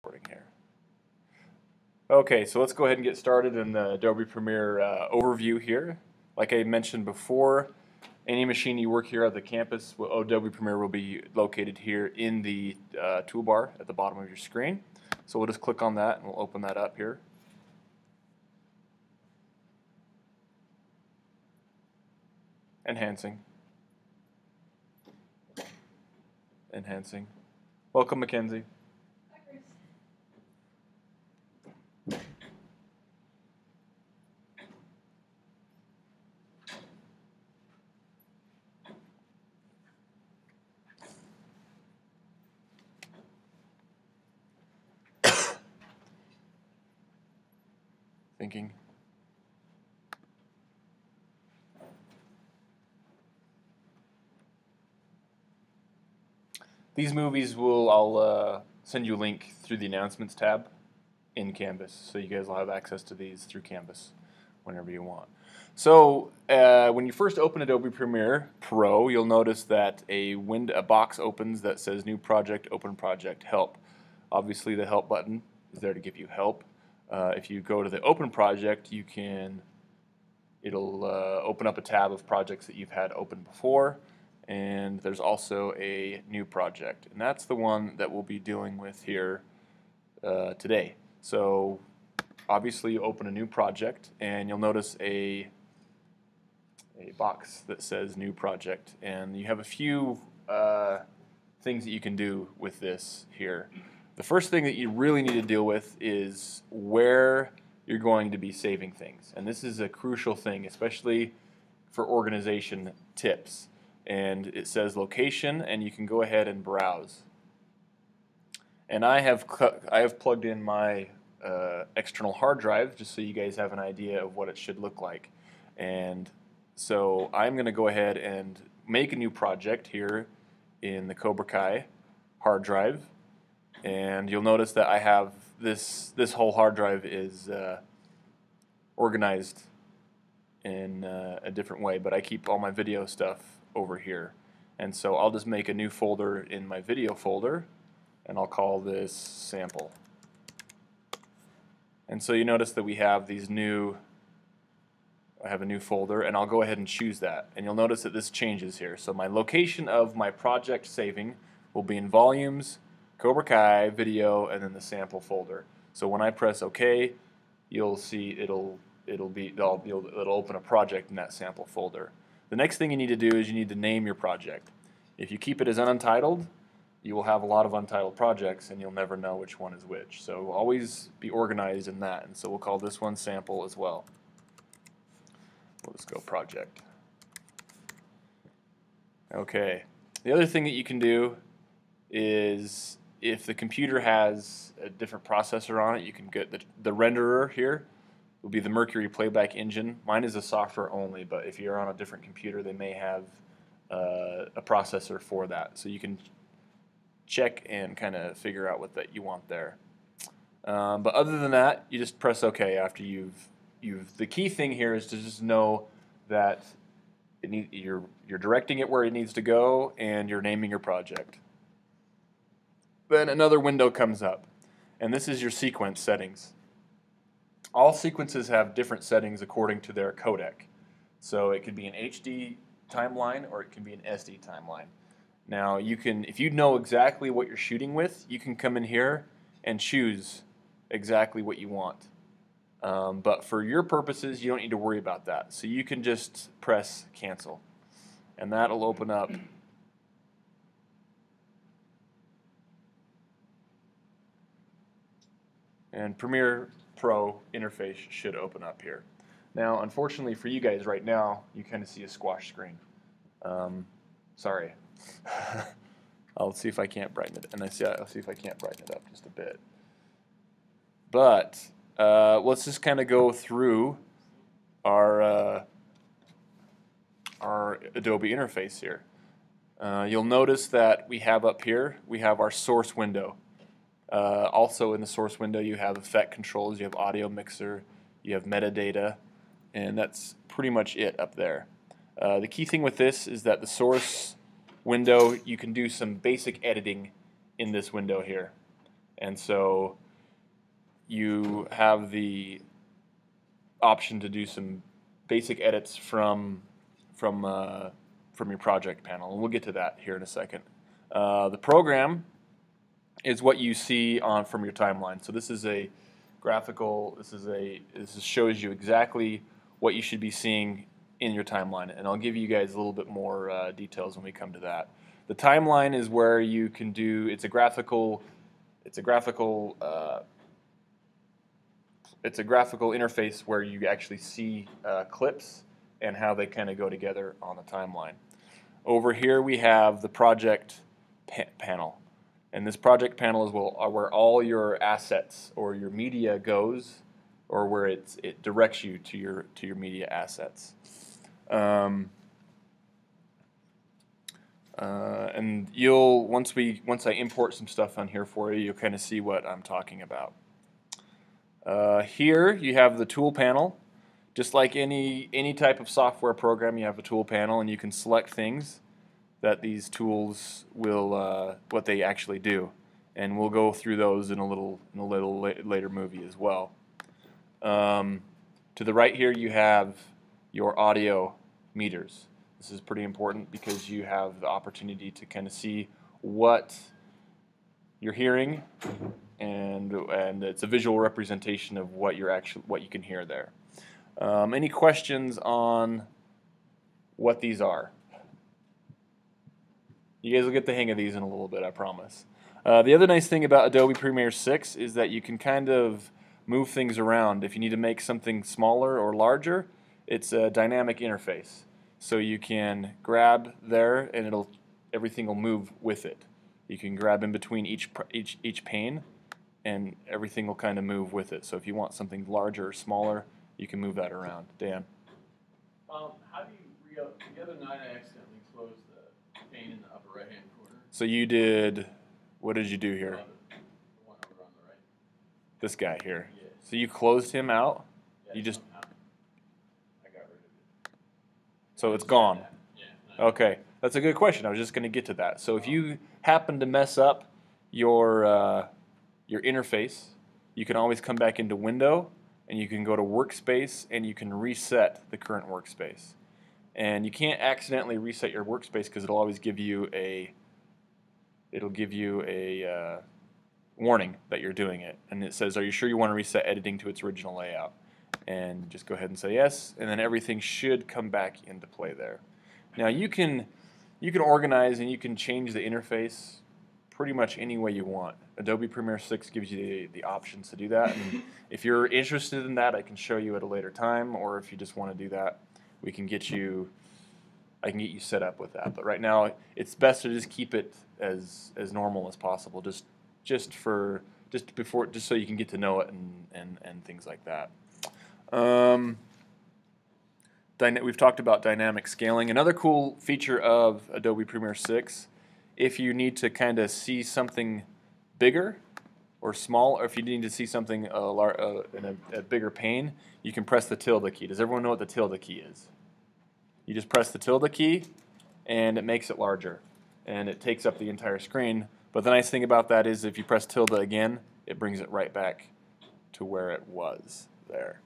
Recording here. Okay, so let's go ahead and get started in the Adobe Premiere overview here. Like I mentioned before, any machine you work here at the campus, Adobe Premiere will be located here in the toolbar at the bottom of your screen. So we'll just click on that and we'll open that up here. Enhancing. Enhancing. Welcome, Mackenzie. Thinking. These movies I'll send you a link through the announcements tab in Canvas, so you guys will have access to these through Canvas whenever you want. So when you first open Adobe Premiere Pro, you'll notice that a box opens that says New Project, Open Project, Help. Obviously the Help button is there to give you help. If you go to the Open Project, it'll open up a tab of projects that you've had open before, and there's also a new project, and that's the one that we'll be dealing with here today. So obviously you open a new project and you'll notice a box that says New Project, and you have a few things that you can do with this here. The first thing that you really need to deal with is where you're going to be saving things, and this is a crucial thing, especially for organization tips. And it says location, and you can go ahead and browse. And I have plugged in my external hard drive just so you guys have an idea of what it should look like. And so I'm going to go ahead and make a new project here in the Cobra Kai hard drive, and you'll notice that I have this whole hard drive is organized in a different way, but I keep all my video stuff over here. And so I'll just make a new folder in my video folder, and I'll call this sample. And so you notice that we have I have a new folder, and I'll go ahead and choose that. And you'll notice that this changes here. So my location of my project saving will be in Volumes, Cobra Kai, Video, and then the sample folder. So when I press OK, you'll see it'll open a project in that sample folder. The next thing you need to do is you need to name your project. If you keep it as untitled, you will have a lot of untitled projects and you'll never know which one is which. So always be organized in that. And so we'll call this one sample as well. We'll just go project. Okay. The other thing that you can do is if the computer has a different processor on it, you can get the renderer here will be the Mercury Playback Engine. Mine is a software only, but if you're on a different computer, they may have a processor for that. So you can check and kind of figure out what that you want there. But other than that, you just press OK after the key thing here is to just know that you're directing it where it needs to go and you're naming your project. Then another window comes up, and this is your sequence settings. All sequences have different settings according to their codec. So it could be an HD timeline or it can be an SD timeline. Now if you know exactly what you're shooting with, you can come in here and choose exactly what you want. But for your purposes, you don't need to worry about that. So you can just press cancel, and that'll open up and Premiere Pro interface should open up here. Now, unfortunately for you guys right now, you kind of see a squash screen. Sorry. I'll see if I can't brighten it, and I'll see if I can't brighten it up just a bit. But let's just kind of go through our Adobe interface here. You'll notice that we have up here, we have our source window. Also in the source window you have effect controls, you have audio mixer, you have metadata, and that's pretty much it up there. The key thing with this is that the source window, you can do some basic editing in this window here. And so you have the option to do some basic edits from your project panel, and we'll get to that here in a second. The program is what you see from your timeline. So this is a graphical. This shows you exactly what you should be seeing in your timeline, and I'll give you guys a little bit more details when we come to that. The timeline is where you can do. It's a graphical interface where you actually see clips and how they kind of go together on the timeline. Over here we have the project panel, and this project panel is where all your assets or your media goes, or where it directs you to your media assets. And once I import some stuff on here for you, you'll kind of see what I'm talking about. Here you have the tool panel. Just like any type of software program, you have a tool panel, and you can select things that these tools will what they actually do, and we'll go through those in a little later movie as well. To the right here, you have your audio meters. This is pretty important because you have the opportunity to kind of see what you're hearing, and it's a visual representation of what you can hear there. Any questions on what these are? You guys will get the hang of these in a little bit, I promise. The other nice thing about Adobe Premiere 6 is that you can kind of move things around. If you need to make something smaller or larger, it's a dynamic interface. So you can grab there, and everything will move with it. You can grab in between each pane, and everything will kind of move with it. So if you want something larger or smaller, you can move that around. Dan? How do you the other night I accidentally closed the pane in the upper right-hand corner. So you did, what did you do here? The one over on the right. This guy here. Yeah. So you closed him out? Yeah, You just, somehow I got rid of it. so it's gone? Yeah. Okay, that's a good question. I was just going to get to that. So if you happen to mess up your interface, you can always come back into Window, and you can go to Workspace, and you can reset the current workspace. And you can't accidentally reset your workspace because it'll always give you a warning that you're doing it, and it says, "Are you sure you want to reset editing to its original layout?" And just go ahead and say yes, and then everything should come back into play there. Now you can organize and you can change the interface pretty much any way you want. Adobe Premiere 6 gives you the options to do that. And if you're interested in that, I can show you at a later time, or if you just want to do that, I can get you set up with that. But right now, it's best to just keep it as normal as possible, just so you can get to know it and things like that. We've talked about dynamic scaling. Another cool feature of Adobe Premiere 6, if you need to kind of see something bigger or small, or if you need to see something in a bigger pane, you can press the tilde key. Does everyone know what the tilde key is? You just press the tilde key, and it makes it larger, and it takes up the entire screen. But the nice thing about that is if you press tilde again, it brings it right back to where it was there.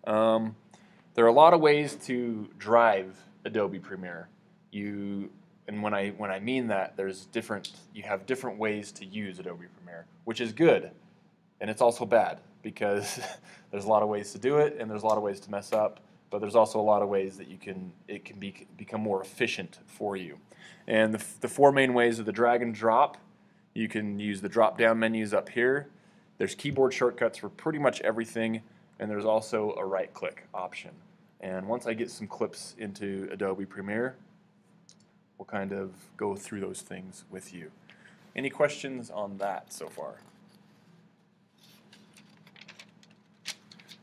There are a lot of ways to drive Adobe Premiere. And when I mean that, you have different ways to use Adobe Premiere, which is good, and it's also bad because there's a lot of ways to do it, and there's a lot of ways to mess up. But there's also a lot of ways that it can become more efficient for you. And the four main ways are the drag and drop. You can use the drop-down menus up here. There's keyboard shortcuts for pretty much everything, and there's also a right-click option. And once I get some clips into Adobe Premiere, we'll kind of go through those things with you. Any questions on that so far?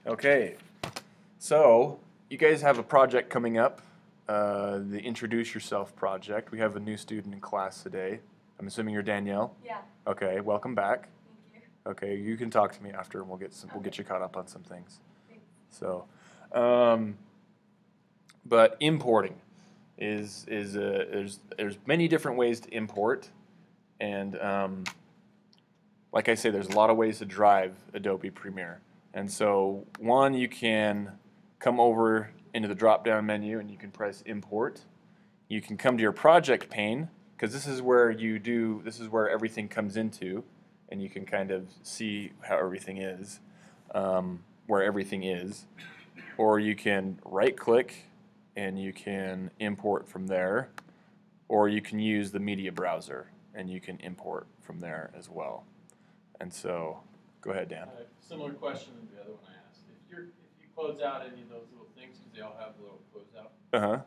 Okay, so you guys have a project coming up, the Introduce Yourself project. We have a new student in class today. I'm assuming you're Danielle? Yeah. Okay, welcome back. Thank you. Okay, you can talk to me after, and we'll get you caught up on some things. Thanks. So, but importing there's many different ways to import, and like I say, there's a lot of ways to drive Adobe Premiere. And so one, you can come over into the drop-down menu and you can press Import. You can come to your project pane, because this is where everything comes into, and you can kind of see how everything is, where everything is. Or you can right-click and you can import from there, or you can use the media browser and you can import from there as well. And so, go ahead, Dan. Similar question to the other one I asked. If you close out any of those little things, because they all have little closeout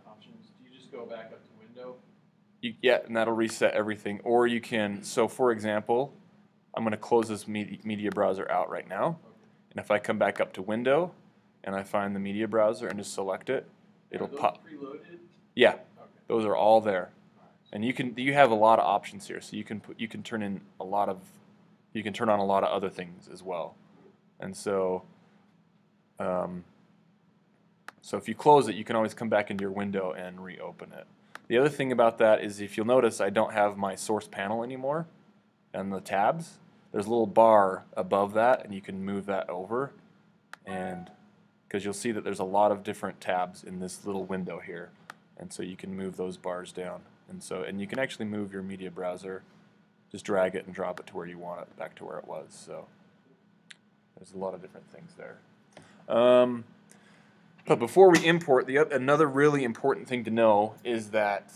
options, do you just go back up to Window? Yeah, and that'll reset everything. Or you can, so for example, I'm going to close this media browser out right now. Okay. And if I come back up to Window and I find the media browser and just select it, it'll pop. Preloaded? Yeah, Okay. those are all there. And you have a lot of options here, so you can turn on a lot of other things as well. And so so if you close it, you can always come back into your window and reopen it. The other thing about that is, if you'll notice, I don't have my source panel anymore and the tabs. There's a little bar above that, and you can move that over, and because you'll see that there's a lot of different tabs in this little window here, and so you can move those bars down. And you can actually move your media browser, just drag it and drop it to where you want it, back to where it was. So there's a lot of different things there. But before we import, another really important thing to know is that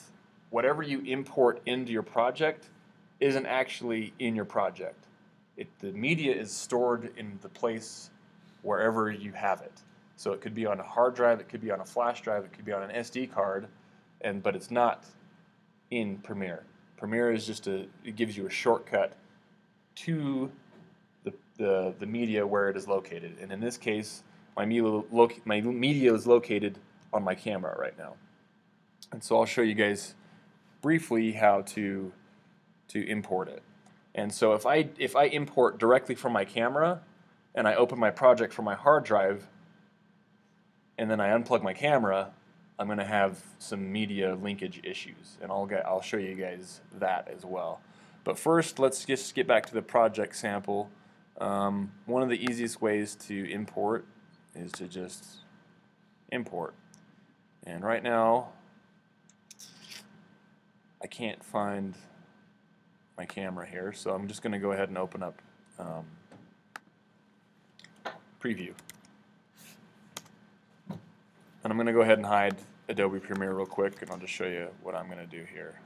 whatever you import into your project isn't actually in your project. The media is stored in the place wherever you have it. So it could be on a hard drive, it could be on a flash drive, it could be on an SD card, but it's not in Premiere. Premiere is it gives you a shortcut to the media where it is located. And in this case, my media is located on my camera right now. And so I'll show you guys briefly how to import it. And so if I import directly from my camera and I open my project from my hard drive and then I unplug my camera, I'm going to have some media linkage issues, and I'll show you guys that as well. But first, let's just get back to the project sample. One of the easiest ways to import is to just import. And right now, I can't find my camera here, so I'm just going to go ahead and open up Preview. And I'm going to go ahead and hide Adobe Premiere real quick, and I'll just show you what I'm going to do here.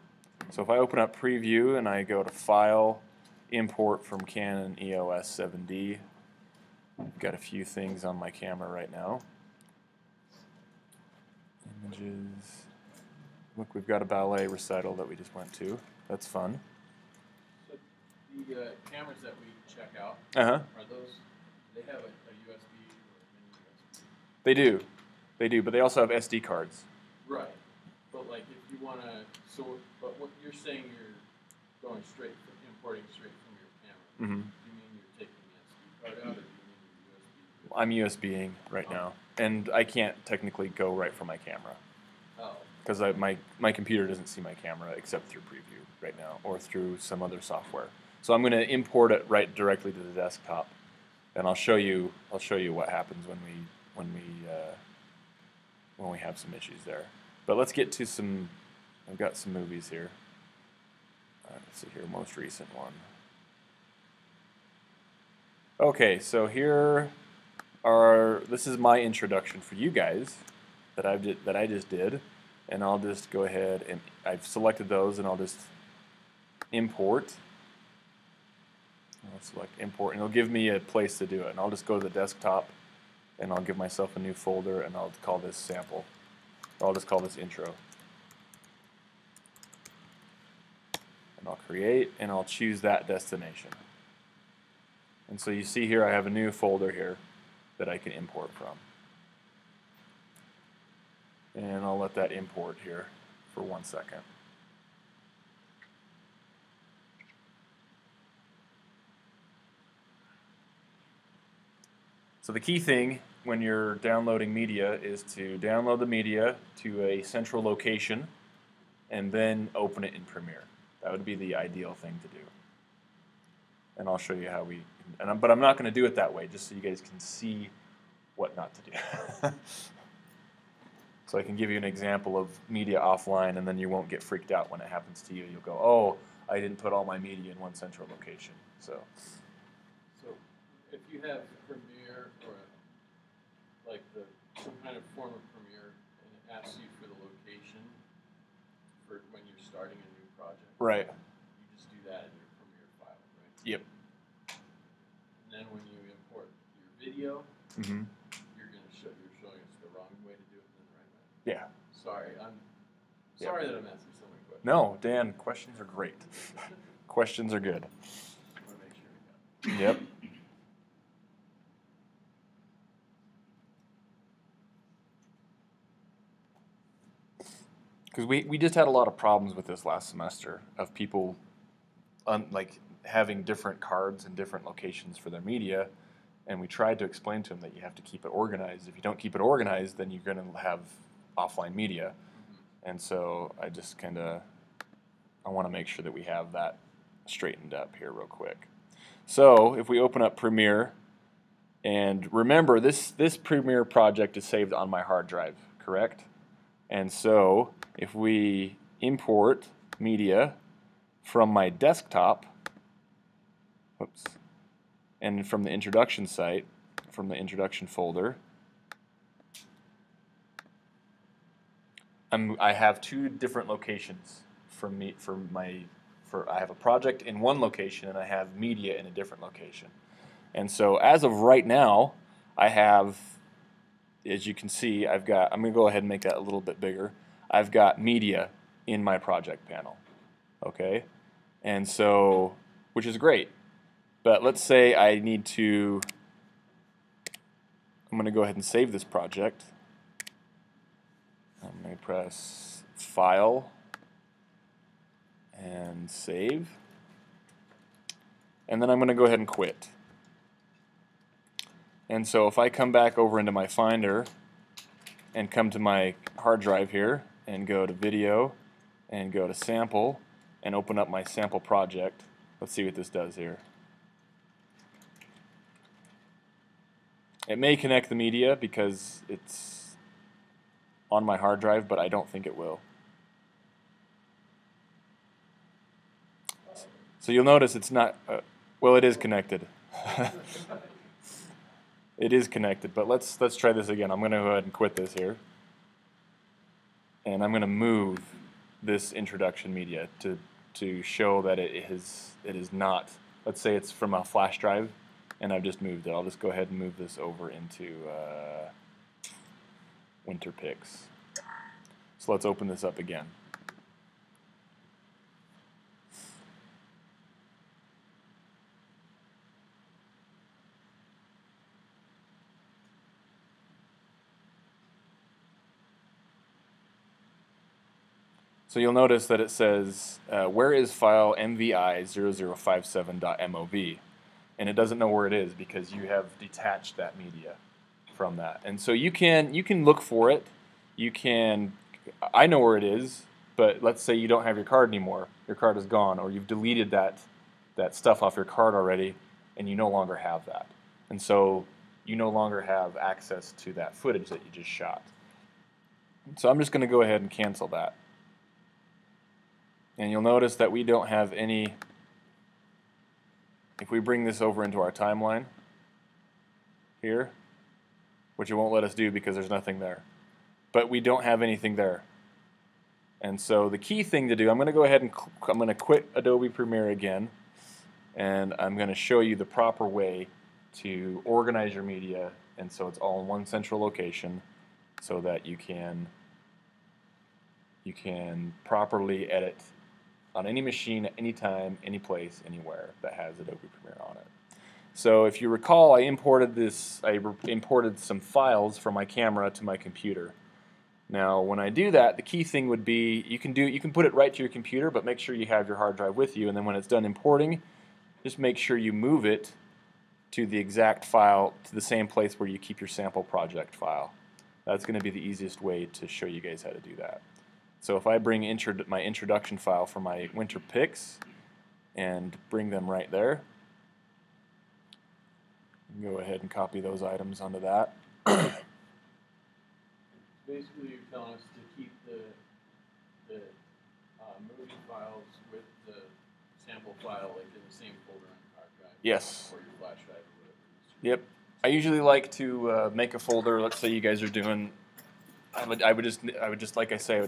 So if I open up Preview and I go to File, Import from Canon EOS 7D, I've got a few things on my camera right now. Images. Look, we've got a ballet recital that we just went to. That's fun. So the cameras that we check out, Uh-huh. are those, they have a USB or a mini USB? They do, but they also have SD cards. Right. But like if you want to sort, but what you're saying, you're going importing straight from your camera. Mm-hmm. Do you mean you're taking the SD card out, or do you mean you're USB? I'm USBing right now, and I can't technically go right from my camera. Oh. Because my computer doesn't see my camera except through Preview right now, or through some other software. So I'm going to import it right directly to the desktop, and I'll show you what happens when we have some issues there. But let's get to some. I've got some movies here. Let's see here, most recent one. Okay, so this is my introduction for you guys that I just did, and I'll just go ahead and I've selected those, and I'll just import. I'll select import, and it'll give me a place to do it. And I'll just go to the desktop, and I'll give myself a new folder, and I'll call this sample. Or I'll just call this intro. And I'll create, and I'll choose that destination. And so you see here I have a new folder here that I can import from. And I'll let that import here for 1 second. So the key thing when you're downloading media is to download the media to a central location and then open it in Premiere. That would be the ideal thing to do. and I'll show you how we. But I'm not going to do it that way, just so you guys can see what not to do. So I can give you an example of media offline, and then you won't get freaked out when it happens to you. You'll go, oh, I didn't put all my media in one central location. So if you have Premiere or like some kind of form of Premiere, and it asks you for the location for when you're starting a new project, right? You just do that in your Premiere file, right? Yep. And then when you import your video, mm-hmm. you're showing us the wrong way to do it then, right? Yeah. Sorry, I'm sorry that I'm asking so many questions. No, Dan, questions are great. Questions are good. I want to make sure we got it. Yep. Because we just had a lot of problems with this last semester of people like having different cards in different locations for their media, and we tried to explain to them that you have to keep it organized. If you don't keep it organized, then you're going to have offline media. And so I just I want to make sure that we have that straightened up here real quick. So if we open up Premiere, and remember this Premiere project is saved on my hard drive, correct? And so if we import media from my desktop, whoops, and from the introduction site, from the introduction folder, I have two different locations I have a project in one location and I have media in a different location. And so as of right now, I have, as you can see, I'm going to go ahead and make that a little bit bigger. I've got media in my project panel, okay? And so, which is great. But let's say I need to, I'm going to go ahead and save this project. I'm going to press File and Save. And then I'm going to go ahead and quit. And so if I come back over into my Finder and come to my hard drive here and go to Video and go to Sample and open up my sample project, let's see what this does here. It may connect the media because it's on my hard drive, but I don't think it will. So you'll notice it's not, well, it is connected. It is connected, but let's try this again. I'm going to go ahead and quit this here. And I'm going to move this introduction media to show that it is not, let's say it's from a flash drive, and I've just moved it. I'll just go ahead and move this over into WinterPix. So let's open this up again. So you'll notice that it says, where is file mvi0057.mov? And it doesn't know where it is because you have detached that media from that. And so you can look for it. You can, I know where it is, but let's say you don't have your card anymore. Your card is gone, or you've deleted that stuff off your card already, and you no longer have that. And so you no longer have access to that footage that you just shot. So I'm just going to go ahead and cancel that. And you'll notice that we don't have any, if we bring this over into our timeline here, which it won't let us do because there's nothing there, but we don't have anything there. And so the key thing to do, I'm going to go ahead and I'm going to quit Adobe Premiere again, and I'm going to show you the proper way to organize your media, and so it's all in one central location so that you can properly edit on any machine, at any time, any place, anywhere that has Adobe Premiere on it. So if you recall, I imported some files from my camera to my computer. Now, when I do that, the key thing would be you can put it right to your computer, but make sure you have your hard drive with you. And then when it's done importing, just make sure you move it to the exact file, to the same place where you keep your sample project file. That's going to be the easiest way to show you guys how to do that. So if I bring my introduction file from my WinterPix and bring them right there, Go ahead and copy those items onto that. Basically, you're telling us to keep the movie files with the sample file like in the same folder on your hard drive. Yes. Or your flash drive or whatever it is. Yep. I usually like to make a folder. Let's say you guys are doing. I would just like I say, I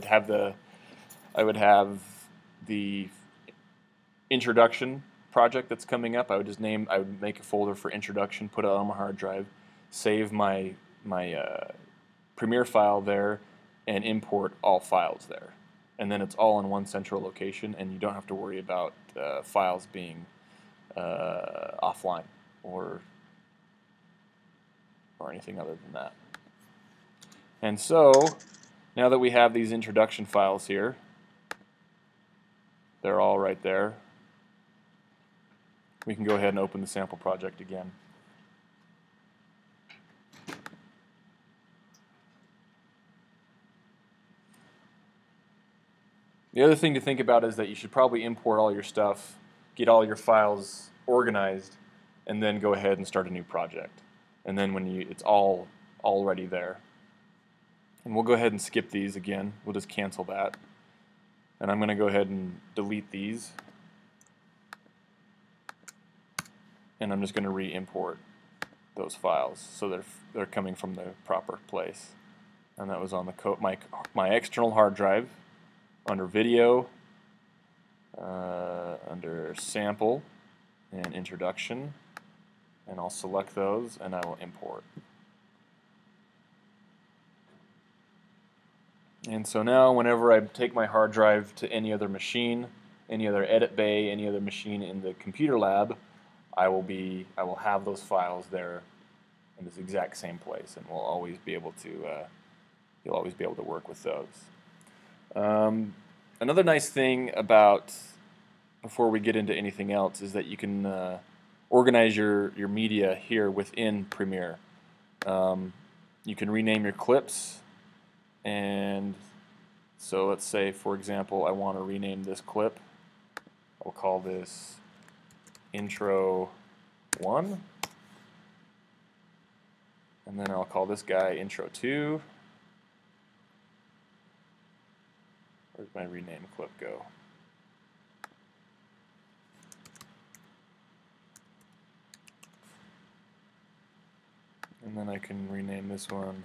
would have the introduction project that's coming up. I would make a folder for introduction, put it on my hard drive, save my Premiere file there, and import all files there. And then it's all in one central location, and you don't have to worry about files being offline or anything other than that. And so, now that we have these introduction files here, they're all right there, we can go ahead and open the sample project again. The other thing to think about is that you should probably import all your stuff, get all your files organized, and then go ahead and start a new project. And then when it's all already there. And we'll go ahead and skip these again. We'll just cancel that. And I'm going to go ahead and delete these. And I'm just going to re-import those files so they're coming from the proper place. And that was on my external hard drive under video, under sample and introduction, and I'll select those and I will import. And so now whenever I take my hard drive to any other machine, any other edit bay, any other machine in the computer lab, I will have those files there in this exact same place, and we'll always be able to you'll always be able to work with those. Another nice thing about, before we get into anything else, is that you can organize your media here within Premiere. You can rename your clips, and so let's say, for example, I want to rename this clip. I'll call this Intro 1, and then I'll call this guy Intro 2. Where'd my rename clip go? And then I can rename this one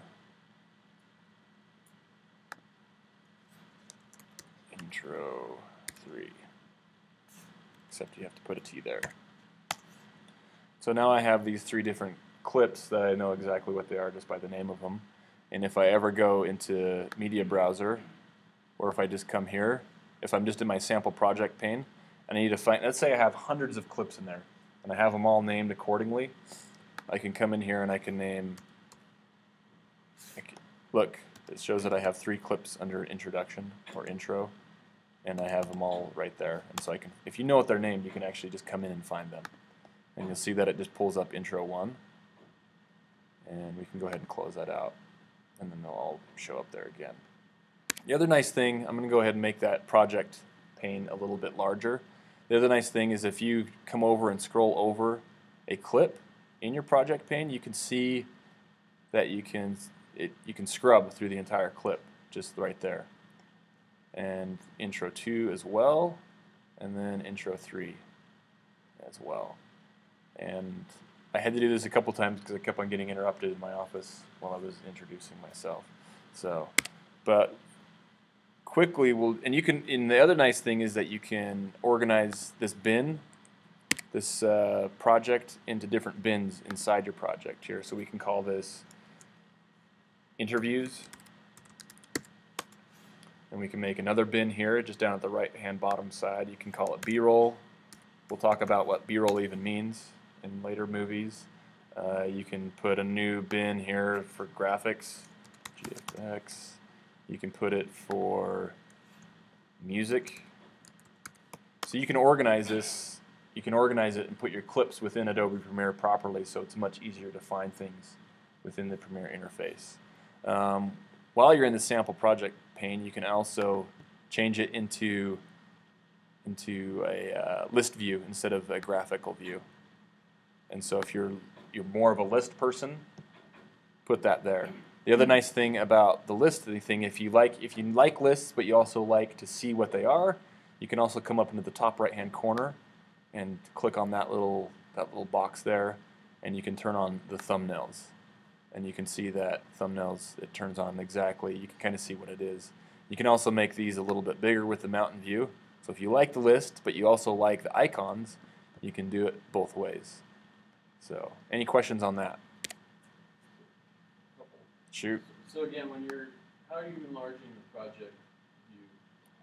Intro 3. Except you have to put a T there. So now I have these 3 different clips that I know exactly what they are just by the name of them. And if I ever go into Media Browser, or if I just come here, if I'm just in my sample project pane, and I need to find, let's say I have hundreds of clips in there, and I have them all named accordingly, I can come in here and I can name, look, it shows that I have 3 clips under introduction or intro, and I have them all right there. And so I can, if you know what they're named, you can actually just come in and find them. And you'll see that it just pulls up Intro 1, and we can go ahead and close that out, and then they'll all show up there again. The other nice thing, I'm going to go ahead and make that project pane a little bit larger. The other nice thing is if you come over and scroll over a clip in your project pane, you can see that you can scrub through the entire clip just right there. And Intro 2 as well, and then Intro 3 as well. And I had to do this a couple times because I kept on getting interrupted in my office while I was introducing myself. So, but quickly, and you can. And the other nice thing is that you can organize this bin, this project, into different bins inside your project here. So we can call this interviews, and we can make another bin here, just down at the right-hand bottom side. You can call it B-roll. We'll talk about what B-roll even means in later movies. You can put a new bin here for graphics, GFX. You can put it for music. So you can organize this. You can organize it and put your clips within Adobe Premiere properly, so it's much easier to find things within the Premiere interface. While you're in the sample project pane, you can also change it into a list view instead of a graphical view. And so if you're you're more of a list person, put that there. The other nice thing about the list thing, if you like lists but you also like to see what they are, you can also come up into the top right hand corner and click on that little box there, and you can turn on the thumbnails. And you can see that thumbnails, it turns on exactly. You can kind of see what it is. You can also make these a little bit bigger with the mountain view. So if you like the list, but you also like the icons, you can do it both ways. So, any questions on that? Shoot. So again, how are you enlarging the project view?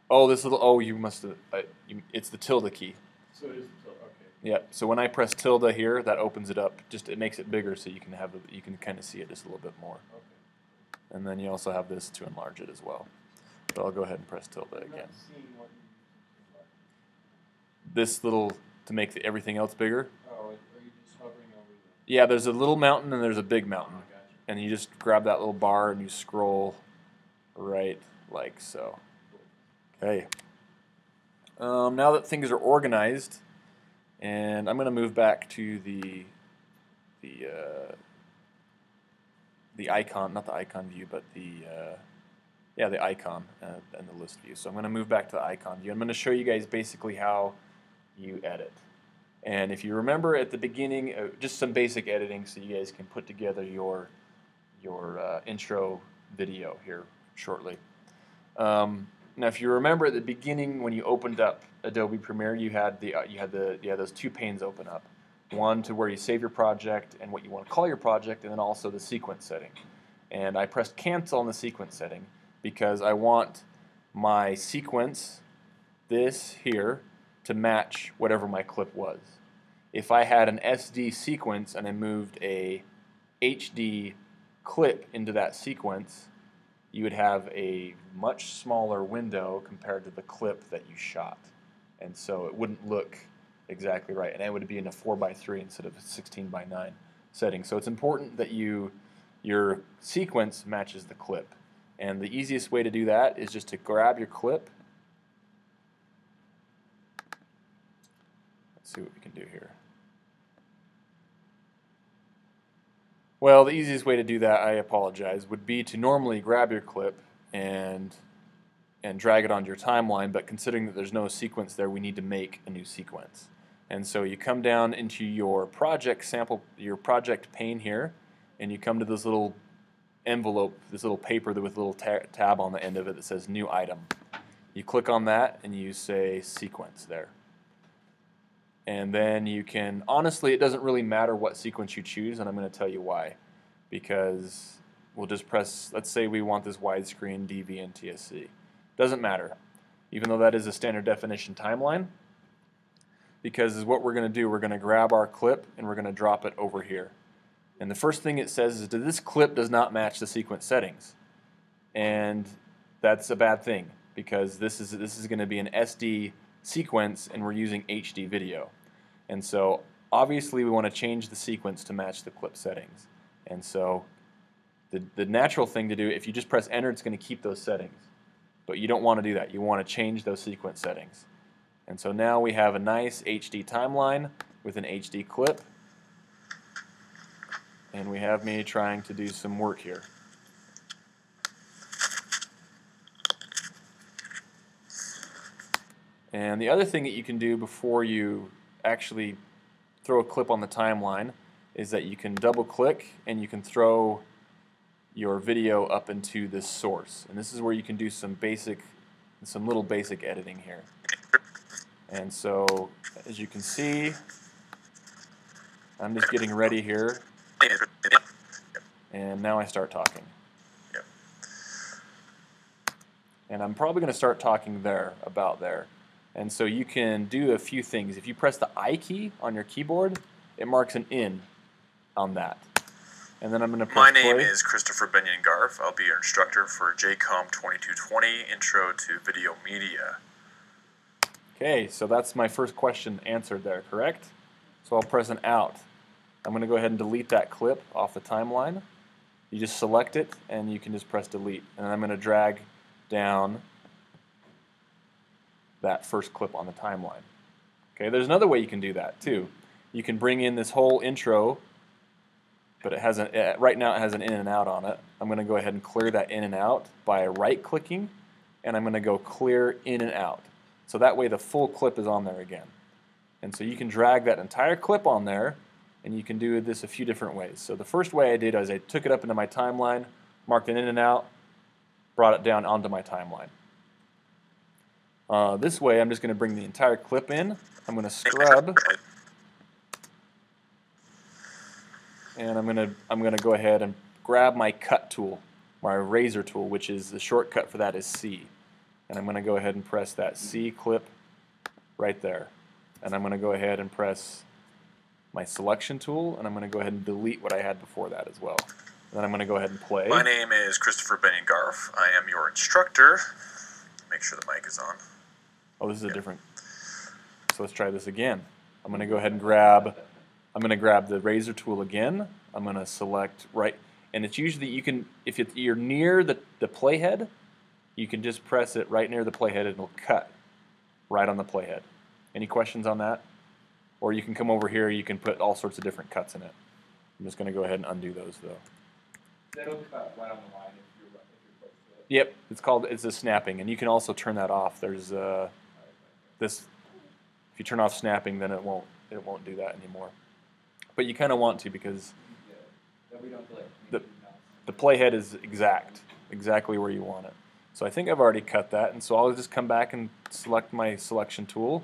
Oh, this little, oh, you must have, it's the tilde key. So it is the tilde, okay. Yep. So when I press tilde here, that opens it up. It makes it bigger so you can kind of see it just a little bit more. Okay. And then you also have this to enlarge it as well. But I'll go ahead and press tilde I'm again. not seeing what you're using. This little, to make everything else bigger. Oh, are you just hovering over the... Yeah, there's a little mountain and there's a big mountain. Oh, gotcha. And you just grab that little bar and you scroll right like so. Okay. Now that things are organized, and I'm going to move back to the icon, not the icon view, but the icon and the list view. So I'm going to move back to the icon view. I'm going to show you guys basically how you edit. And if you remember at the beginning, just some basic editing so you guys can put together your intro video here shortly. Now, if you remember at the beginning when you opened up Adobe Premiere, you had those two panes open up. One to where you save your project and what you want to call your project, and then also the sequence setting. And I pressed cancel on the sequence setting because I want my sequence, this here, to match whatever my clip was. If I had an SD sequence and I moved a HD clip into that sequence, you would have a much smaller window compared to the clip that you shot. And so it wouldn't look exactly right. And it would be in a 4:3 instead of a 16:9 setting. So it's important that your sequence matches the clip. And the easiest way to do that is just to grab your clip. Let's see what we can do here. Well, the easiest way to do that, I apologize, would be to normally grab your clip and drag it onto your timeline, but considering that there's no sequence there, we need to make a new sequence. And so you come down into your project pane here, and you come to this little envelope, this little paper with a little tab on the end of it that says New Item. You click on that and you say Sequence there. And then you can, honestly, it doesn't really matter what sequence you choose, and I'm going to tell you why. Because we'll just press, let's say we want this widescreen DV and TSC. Doesn't matter, even though that is a standard definition timeline, because what we're going to do, we're going to grab our clip and we're going to drop it over here. And the first thing it says is that this clip does not match the sequence settings. And that's a bad thing, because this is going to be an SD sequence and we're using HD video. And so obviously we want to change the sequence to match the clip settings. And so the natural thing to do, if you just press enter, it's going to keep those settings. But you don't want to do that. You want to change those sequence settings. And so now we have a nice HD timeline with an HD clip. And we have me trying to do some work here. And the other thing that you can do before you actually throw a clip on the timeline is that you can double click and you can throw your video up into this source. And this is where you can do some little basic editing here. And so as you can see, I'm just getting ready here. And now I start talking. And I'm probably going to start talking about there. And so you can do a few things. If you press the I key on your keyboard, it marks an in on that. And then I'm going to press play. My name is Christopher Benyon Garf. I'll be your instructor for JCOM 2220, Intro to Video Media. Okay, so that's my first question answered there, correct? So I'll press an out. I'm going to go ahead and delete that clip off the timeline. You just select it and you can just press delete. And I'm going to drag down that first clip on the timeline. Okay, there's another way you can do that too. You can bring in this whole intro but it has right now it has an in and out on it. I'm going to go ahead and clear that in and out by right-clicking, and I'm going to go clear in and out. So that way the full clip is on there again. And so you can drag that entire clip on there, and you can do this a few different ways. So the first way I did is I took it up into my timeline, marked it in and out, brought it down onto my timeline. This way I'm just going to bring the entire clip in. I'm going to scrub, and I'm going to go ahead and grab my cut tool, my razor tool, which is the shortcut for that is C. And I'm going to go ahead and press that C clip right there. And I'm going to go ahead and press my selection tool, and I'm going to go ahead and delete what I had before that as well. And then I'm going to go ahead and play. My name is Christopher Benyon-Garf. I am your instructor. Make sure the mic is on. Oh, this is a different. So let's try this again. I'm going to go ahead and grab the razor tool again. I'm going to select right, and it's usually you can, if you're near the playhead, you can just press it right near the playhead and it'll cut right on the playhead. Any questions on that? Or you can come over here, you can put all sorts of different cuts in it. I'm just going to go ahead and undo those though. That'll cut right on the line if you're close to it. Yep, it's a snapping, and you can also turn that off. There's this. If you turn off snapping, then it won't do that anymore. But you kind of want to because the playhead is exactly where you want it. So I think I've already cut that, and so I'll just come back and select my selection tool,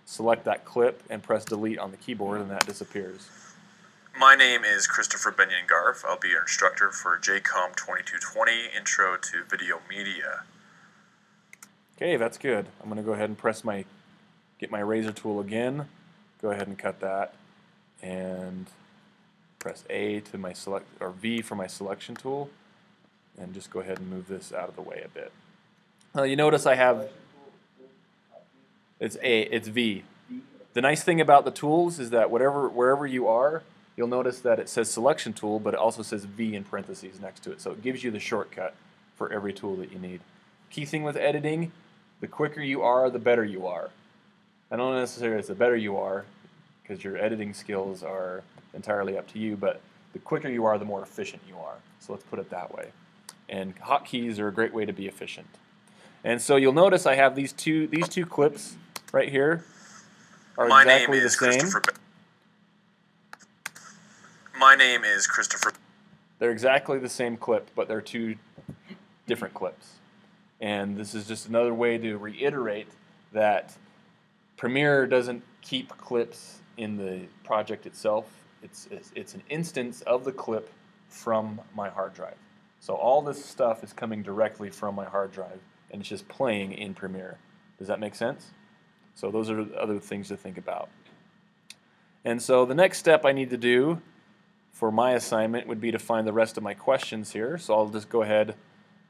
select that clip, and press delete on the keyboard, and that disappears. My name is Christopher Benyon-Garf. I'll be your instructor for JCOM 2220, Intro to Video Media. Okay, that's good. I'm going to go ahead and get my razor tool again, go ahead and cut that, and press A to my or V for my selection tool, and just go ahead and move this out of the way a bit. You notice I have, it's V. The nice thing about the tools is that wherever you are, you'll notice that it says selection tool, but it also says V in parentheses next to it. So it gives you the shortcut for every tool that you need. Key thing with editing, the quicker you are, the better you are. I don't necessarily say the better you are, because your editing skills are entirely up to you, but the quicker you are, the more efficient you are. So let's put it that way. And hotkeys are a great way to be efficient. And so you'll notice I have these two clips right here are exactly the same. My name is Christopher. They're exactly the same clip, but they're two different clips. And this is just another way to reiterate that Premiere doesn't keep clips in the project itself. It's an instance of the clip from my hard drive. So all this stuff is coming directly from my hard drive, and it's just playing in Premiere. Does that make sense? So those are other things to think about. And so the next step I need to do for my assignment would be to find the rest of my questions here. So I'll just go ahead.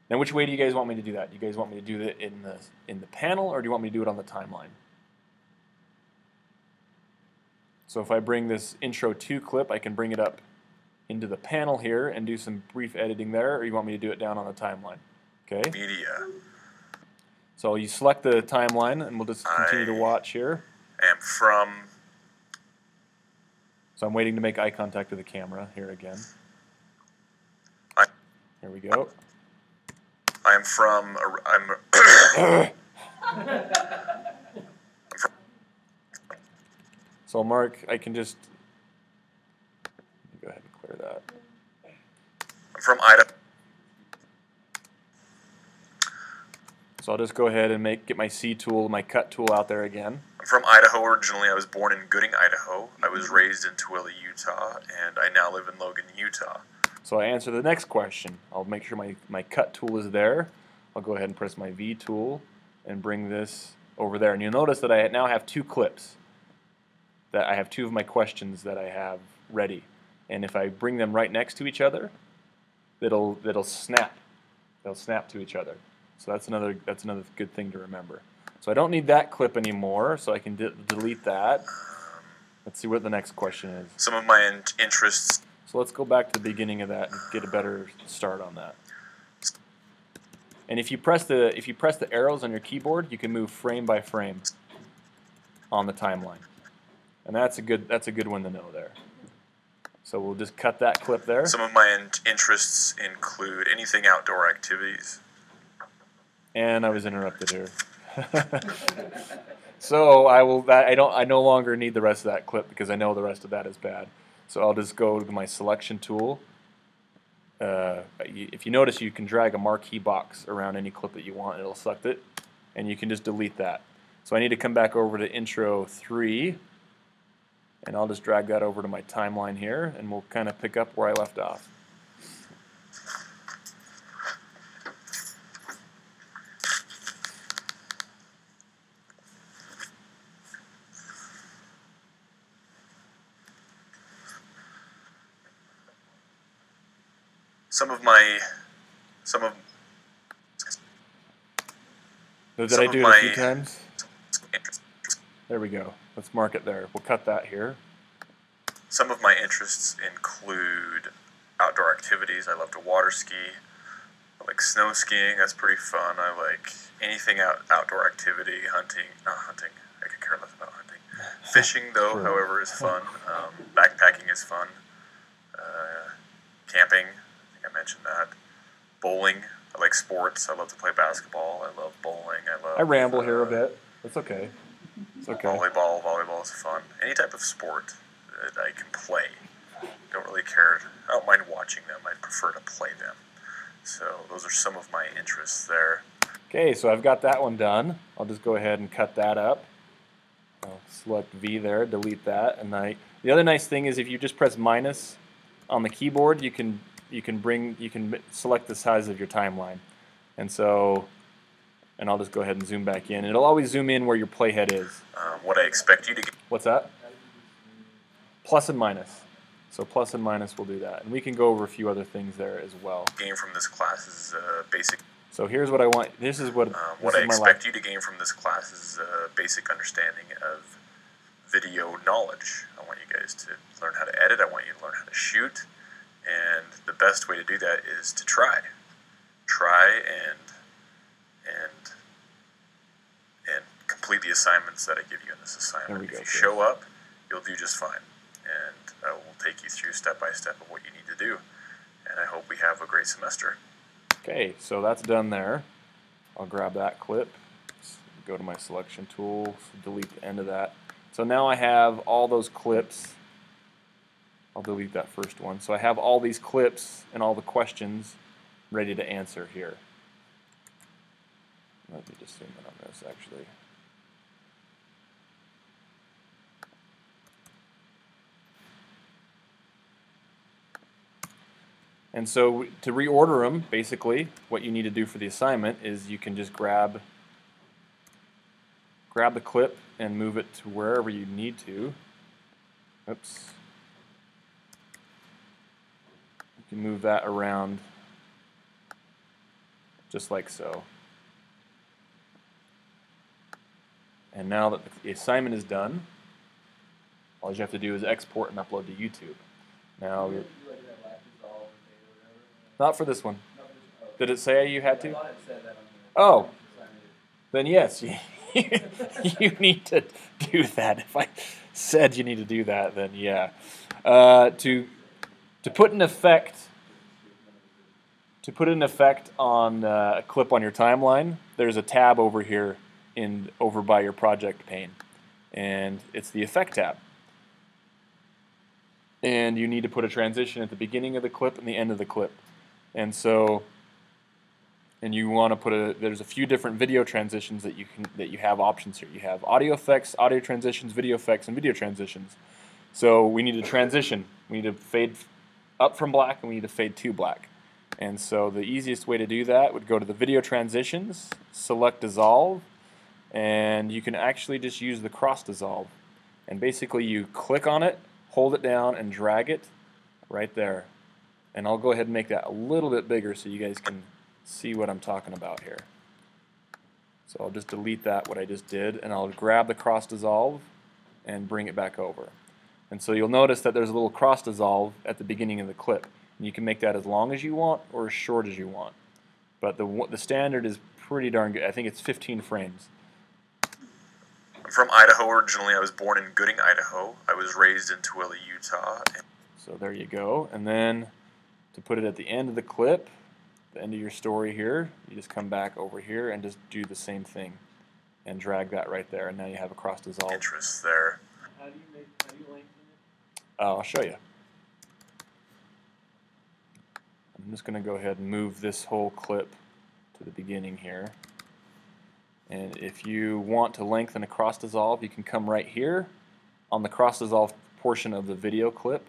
Now, which way do you guys want me to do that? Do you guys want me to do it in the panel, or do you want me to do it on the timeline? So if I bring this intro 2 clip, I can bring it up into the panel here and do some brief editing there, or you want me to do it down on the timeline? Okay. Media. So you select the timeline, and we'll just continue to watch here. Am from. So I'm waiting to make eye contact with the camera here again. Here we go. I'm from. So Mark, I can just go ahead and clear that. I'm from Idaho. So I'll just go ahead and get my C tool, my cut tool out there again. I'm from Idaho originally. I was born in Gooding, Idaho. I was raised in Tooele, Utah, and I now live in Logan, Utah. So I answer the next question. I'll make sure my cut tool is there. I'll go ahead and press my V tool and bring this over there. And you'll notice that I now have 2 clips. That I have 2 of my questions that I have ready. And if I bring them right next to each other, it'll snap. They'll snap to each other. So that's another good thing to remember. So I don't need that clip anymore, so I can delete that. Let's see what the next question is. Some of my interests. So let's go back to the beginning of that and get a better start on that. And if you press the arrows on your keyboard, you can move frame by frame on the timeline. And that's a good one to know there. So we'll just cut that clip there. Some of my interests include anything outdoor activities. And I was interrupted here. So I no longer need the rest of that clip because I know the rest of that is bad. So I'll just go to my selection tool. If you notice, you can drag a marquee box around any clip that you want, and it'll select it, and you can just delete that. So I need to come back over to intro 3, and I'll just drag that over to my timeline here, and we'll kind of pick up where I left off. Did I do it a few times? There we go. Let's mark it there. We'll cut that here. Some of my interests include outdoor activities. I love to water ski. I like snow skiing. That's pretty fun. I like anything outdoor activity. Hunting. Not hunting. I could care less about hunting. Fishing, though, Sure. however, is fun. Backpacking is fun. Camping. I think I mentioned that. Bowling. I like sports. I love to play basketball. I love bowling. I ramble here a bit. It's okay. It's okay. Volleyball is fun. Any type of sport that I can play. Don't really care. I don't mind watching them. I prefer to play them. So those are some of my interests there. Okay, so I've got that one done. I'll just go ahead and cut that up. I'll select V there, delete that, and the other nice thing is if you just press minus on the keyboard, you can select the size of your timeline, and I'll just go ahead and zoom back in. It'll always zoom in where your playhead is. What I expect you to get. What's that? Plus and minus. So plus and minus will do that, and we can go over a few other things there as well. Gain from this class is basic. So here's what I want. This is what I expect you to gain from this class is a basic understanding of video knowledge. I want you guys to learn how to edit. I want you to learn how to shoot. And the best way to do that is to try and complete the assignments that I give you in this assignment. If you show up, you'll do just fine. And I will take you through step by step of what you need to do. And I hope we have a great semester. Okay, so that's done there. I'll grab that clip, go to my selection tool, delete the end of that. So now I have all those clips. I'll delete that first one. So I have all these clips and all the questions ready to answer here. Let me just zoom in on this actually. And so to reorder them, basically, what you need to do for the assignment is you can just grab the clip and move it to wherever you need to. Oops. You can move that around just like so. And now that the assignment is done, all you have to do is export and upload to YouTube. Now, not for this one. Did it say you had to? Oh, then yes, you need to do that. If I said you need to do that, then yeah. To put an effect on a clip on your timeline, there's a tab over here over by your project pane, and it's the effect tab. And you need to put a transition at the beginning of the clip and the end of the clip. And you want to put there's a few different video transitions that you have options here. You have audio effects, audio transitions, video effects, and video transitions. So we need to transition. We need to fade up from black and we need to fade to black. And so the easiest way to do that would go to the video transitions, select dissolve, and you can actually just use the cross dissolve. And basically you click on it, hold it down, and drag it right there. And I'll go ahead and make that a little bit bigger so you guys can see what I'm talking about here. So I'll just delete what I just did, and I'll grab the cross dissolve and bring it back over. And so you'll notice that there's a little cross dissolve at the beginning of the clip. And you can make that as long as you want or as short as you want. But the standard is pretty darn good. I think it's 15 frames. I'm from Idaho originally. I was born in Gooding, Idaho. I was raised in Tooele, Utah. So there you go. And then to put it at the end of the clip, the end of your story here, you just come back over here and just do the same thing and drag that right there, and now you have a cross dissolve. Interest there. How do you lengthen it? I'll show you. I'm just going to go ahead and move this whole clip to the beginning here. And if you want to lengthen a cross dissolve, you can come right here on the cross dissolve portion of the video clip,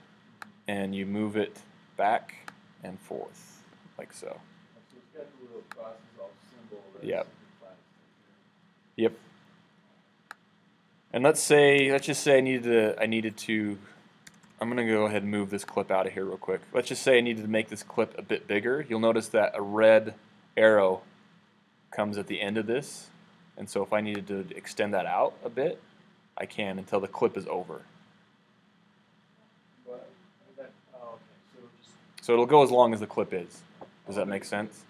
and you move it back and forth like so. So it's got the little cross dissolve symbol. Yep. Yep. And let's just say I'm going to go ahead and move this clip out of here real quick. Let's just say I needed to make this clip a bit bigger. You'll notice that a red arrow comes at the end of this. And so if I needed to extend that out a bit, I can until the clip is over. So it'll go as long as the clip is. Does that make sense?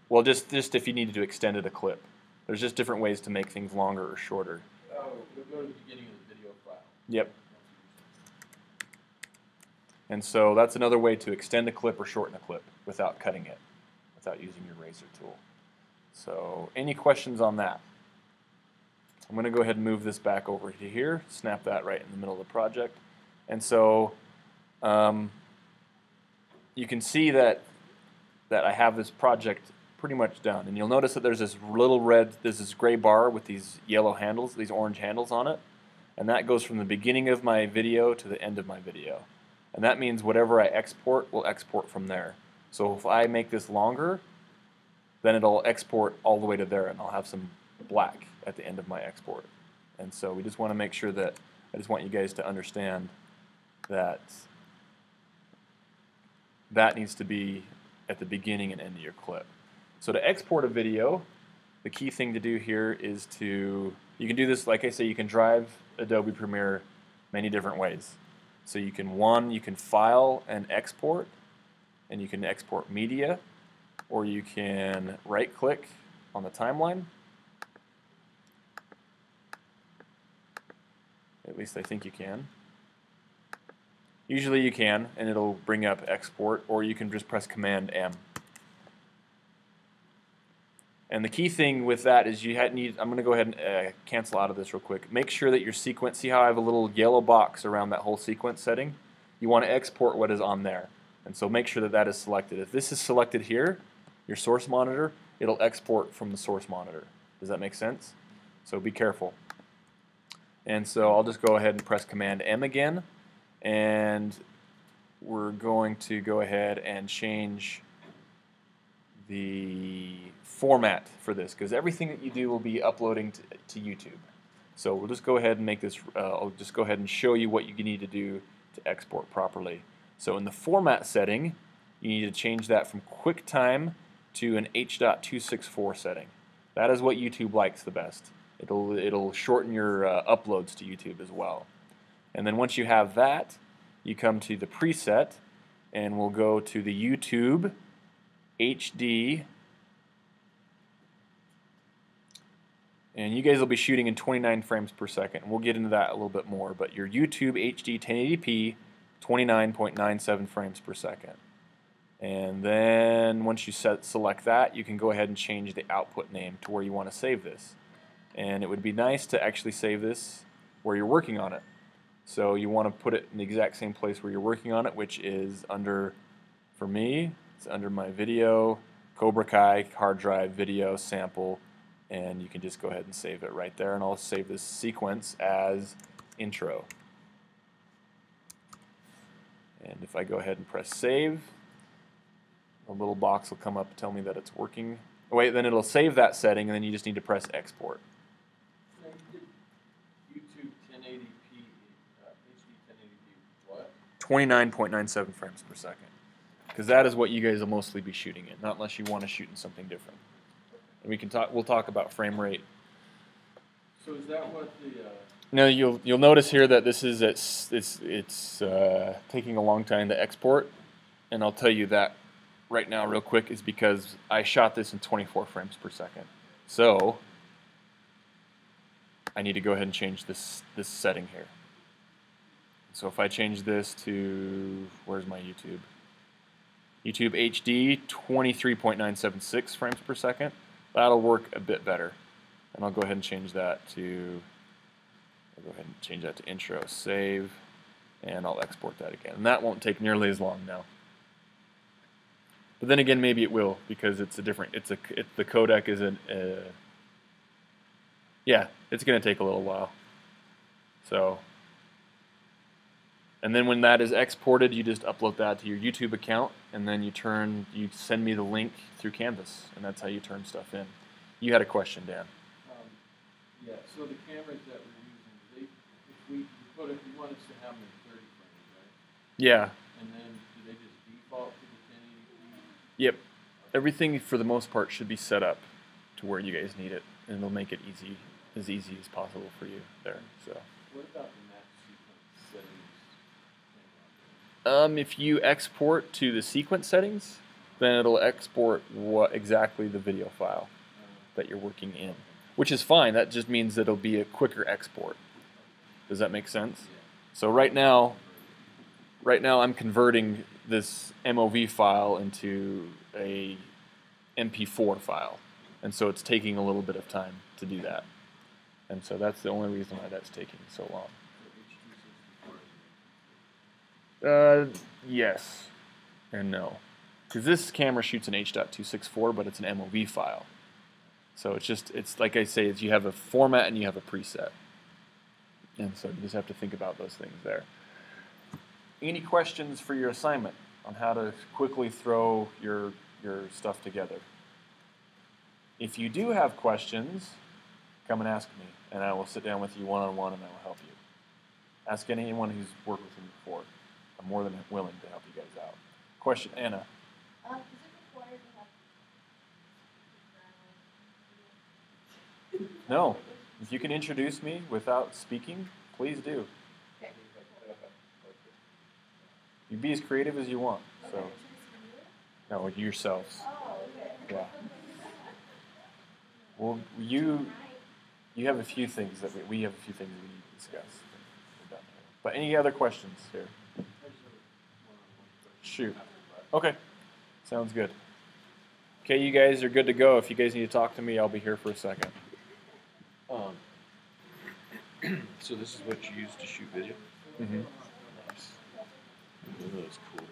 Well, just if you needed to extend it a clip. There's just different ways to make things longer or shorter. Oh, we'll go to the beginning of the video file. Yep. And so that's another way to extend a clip or shorten a clip without cutting it, without using your razor tool. So any questions on that? I'm going to go ahead and move this back over to here, snap that right in the middle of the project. And so you can see that I have this project pretty much done. And you'll notice that there's this gray bar with these yellow handles, these orange handles on it. And that goes from the beginning of my video to the end of my video. And that means whatever I export will export from there. So if I make this longer, then it'll export all the way to there, and I'll have some black at the end of my export. And so we just want to make sure that, I just want you guys to understand that that needs to be at the beginning and end of your clip. So to export a video, the key thing to do here is you can do this, like I say, you can drive Adobe Premiere many different ways. So you can file and export, and you can export media, or you can right-click on the timeline. At least I think you can. Usually you can, and it'll bring up export, or you can just press Command M. And the key thing with that is I'm going to go ahead and cancel out of this real quick. Make sure that your sequence, see how I have a little yellow box around that whole sequence setting? You want to export what is on there. And so make sure that that is selected. If this is selected here, your source monitor, it'll export from the source monitor. Does that make sense? So be careful. And so I'll just go ahead and press Command M again. And we're going to go ahead and change the format for this, because everything that you do will be uploading to YouTube. So we'll just go ahead and make this, I'll just go ahead and show you what you need to do to export properly. So in the format setting, you need to change that from QuickTime to an H.264 setting. That is what YouTube likes the best. It'll shorten your uploads to YouTube as well. And then once you have that, you come to the preset, and we'll go to the YouTube HD, and you guys will be shooting in 29 frames per second. We'll get into that a little bit more, but your YouTube HD 1080p, 29.97 frames per second. And then once you select that, you can go ahead and change the output name to where you want to save this. And it would be nice to actually save this where you're working on it. So you want to put it in the exact same place where you're working on it, which is under, for me, it's under my video, Cobra Kai, hard drive, video, sample, and you can just go ahead and save it right there. And I'll save this sequence as intro. And if I go ahead and press save, a little box will come up and tell me that it's working. Oh, wait, then it'll save that setting, and then you just need to press export. YouTube 1080p, HD 1080p, what? 29.97 frames per second. Because that is what you guys will mostly be shooting in, not unless you want to shoot in something different. And we'll talk about frame rate. So is that what the? Now you'll notice here that this is it's taking a long time to export, and I'll tell you that right now real quick is because I shot this in 24 frames per second. So I need to go ahead and change this setting here. So if I change this to, where's my YouTube? YouTube HD, 23.976 frames per second. That'll work a bit better. And I'll go ahead and change that to, intro, save, and I'll export that again. And that won't take nearly as long now. But then again, maybe it will, because it's a different, the codec isn't, yeah, it's going to take a little while. So, and then when that is exported, you just upload that to your YouTube account, and then you send me the link through Canvas, and that's how you turn stuff in. You had a question, Dan. Yeah, so the cameras that we're using, we want us to have them in 30 frames, right? Yeah. And then do they just default to the 1080p? Yep. Everything for the most part should be set up to where you guys need it, and it'll make it as easy as possible for you there. So. What about the max sequence settings? If you export to the sequence settings, then it'll export exactly the video file that you're working in, which is fine. That just means that it'll be a quicker export. Does that make sense? Yeah. So right now I'm converting this MOV file into a MP4 file, and so it's taking a little bit of time to do that. And so that's the only reason why that's taking so long. Yes and no. Because this camera shoots an H.264, but it's an MOV file. So it's like I say, you have a format and you have a preset. And so you just have to think about those things there. Any questions for your assignment on how to quickly throw your stuff together? If you do have questions, come and ask me, and I will sit down with you one-on-one and I will help you. Ask anyone who's worked with me before. I'm more than willing to help you guys out. Question, Anna. Is it required to have? No. If you can introduce me without speaking, please do. Okay. You be as creative as you want. So, Okay. no, yourselves. Oh, okay. Yeah. Well, you have a few things that we have a few things we need to discuss. We're done here. But any other questions here? Shoot. Okay. Sounds good. Okay, you guys are good to go. If you guys need to talk to me, I'll be here for a second. So this is what you use to shoot video? Mm-hmm. Nice. Ooh, that's cool.